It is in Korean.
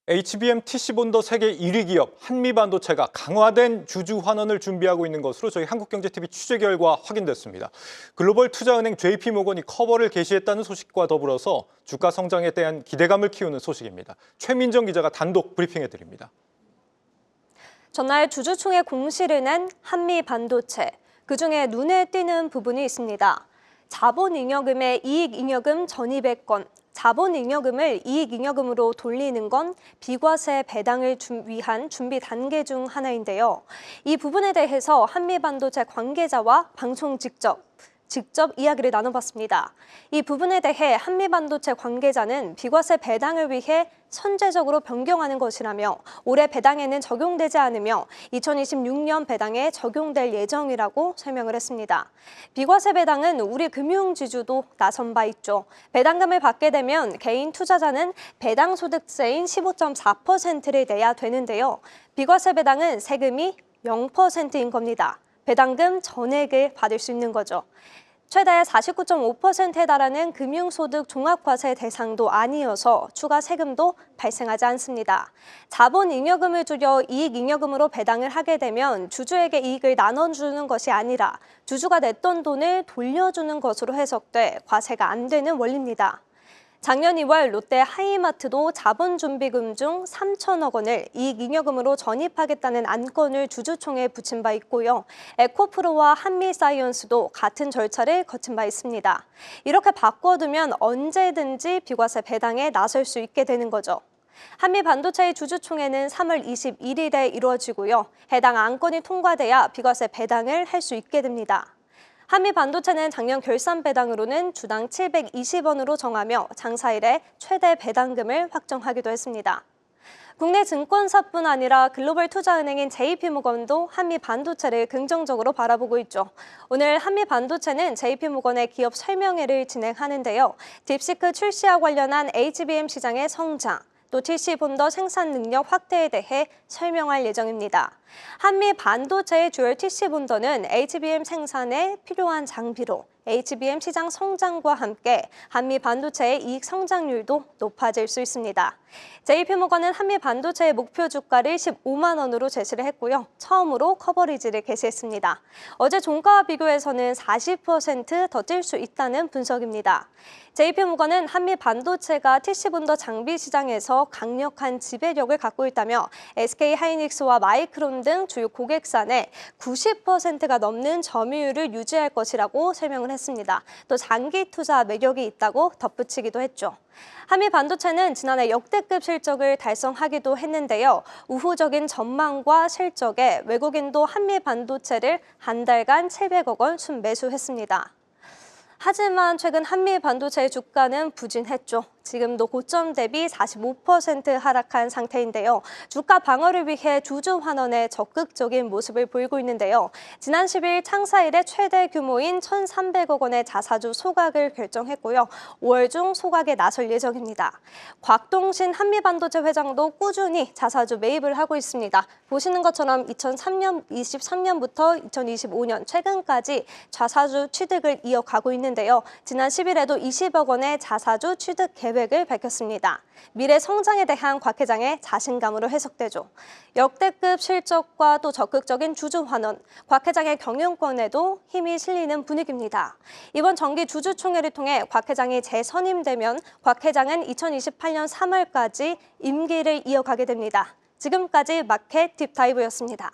HBM TC본더 세계 1위 기업 한미반도체가 강화된 주주 환원을 준비하고 있는 것으로 저희 한국경제TV 취재 결과 확인됐습니다. 글로벌 투자은행 JP모건이 커버를 개시했다는 소식과 더불어서 주가 성장에 대한 기대감을 키우는 소식입니다. 최민정 기자가 단독 브리핑해드립니다. 전날 주주총회 공시를 낸 한미반도체. 그중에 눈에 띄는 부분이 있습니다. 자본잉여금의 이익잉여금 1,200건, 자본잉여금을 이익잉여금으로 돌리는 건 비과세 배당을 위한 준비 단계 중 하나인데요. 이 부분에 대해서 한미반도체 관계자와 방송 직접 이야기를 나눠봤습니다. 이 부분에 대해 한미반도체 관계자는 비과세 배당을 위해 선제적으로 변경하는 것이라며 올해 배당에는 적용되지 않으며 2026년 배당에 적용될 예정이라고 설명을 했습니다. 비과세 배당은 우리 금융지주도 나선 바 있죠. 배당금을 받게 되면 개인 투자자는 배당 소득세인 15.4%를 내야 되는데요. 비과세 배당은 세금이 0%인 겁니다. 배당금 전액을 받을 수 있는 거죠. 최대 49.5%에 달하는 금융소득 종합과세 대상도 아니어서 추가 세금도 발생하지 않습니다. 자본잉여금을 줄여 이익잉여금으로 배당을 하게 되면 주주에게 이익을 나눠주는 것이 아니라 주주가 냈던 돈을 돌려주는 것으로 해석돼 과세가 안 되는 원리입니다. 작년 2월 롯데 하이마트도 자본준비금 중 3천억 원을 이익잉여금으로 전입하겠다는 안건을 주주총회에 붙인 바 있고요. 에코프로와 한미사이언스도 같은 절차를 거친 바 있습니다. 이렇게 바꿔두면 언제든지 비과세 배당에 나설 수 있게 되는 거죠. 한미반도체의 주주총회는 3월 21일에 이루어지고요. 해당 안건이 통과돼야 비과세 배당을 할 수 있게 됩니다. 한미반도체는 작년 결산 배당으로는 주당 720원으로 정하며 장사일에 최대 배당금을 확정하기도 했습니다. 국내 증권사뿐 아니라 글로벌 투자은행인 JP모건도 한미반도체를 긍정적으로 바라보고 있죠. 오늘 한미반도체는 JP모건의 기업 설명회를 진행하는데요. 딥시크 출시와 관련한 HBM 시장의 성장, 또 TC본더 생산 능력 확대에 대해 설명할 예정입니다. 한미 반도체의 듀얼 TC본더는 HBM 생산에 필요한 장비로 HBM 시장 성장과 함께 한미 반도체의 이익 성장률도 높아질 수 있습니다. JP모건은 한미 반도체의 목표 주가를 15만 원으로 제시를 했고요. 처음으로 커버리지를 개시했습니다. 어제 종가와 비교해서는 40% 더 뛸 수 있다는 분석입니다. JP모건은 한미 반도체가 TC본더 장비 시장에서 강력한 지배력을 갖고 있다며 SK하이닉스와 마이크론 등 주요 고객사내 90%가 넘는 점유율을 유지할 것이라고 설명을 했습니다. 또 장기 투자 매력이 있다고 덧붙이기도 했죠. 한미 반도체는 지난해 역대급 실적을 달성하기도 했는데요. 우호적인 전망과 실적에 외국인도 한미 반도체를 한 달간 700억 원 순매수했습니다. 하지만 최근 한미 반도체의 주가는 부진했죠. 지금도 고점 대비 45% 하락한 상태인데요. 주가 방어를 위해 주주 환원에 적극적인 모습을 보이고 있는데요. 지난 10일 창사일에 최대 규모인 1,300억 원의 자사주 소각을 결정했고요. 5월 중 소각에 나설 예정입니다. 곽동신 한미반도체 회장도 꾸준히 자사주 매입을 하고 있습니다. 보시는 것처럼 2023년부터 2025년 최근까지 자사주 취득을 이어가고 있는데요. 지난 10일에도 20억 원의 자사주 취득 계획을 밝혔습니다. 미래 성장에 대한 곽 회장의 자신감으로 해석되죠. 역대급 실적과 또 적극적인 주주 환원, 곽 회장의 경영권에도 힘이 실리는 분위기입니다. 이번 정기 주주총회를 통해 곽 회장이 재선임되면 곽 회장은 2028년 3월까지 임기를 이어가게 됩니다. 지금까지 마켓 딥다이브였습니다.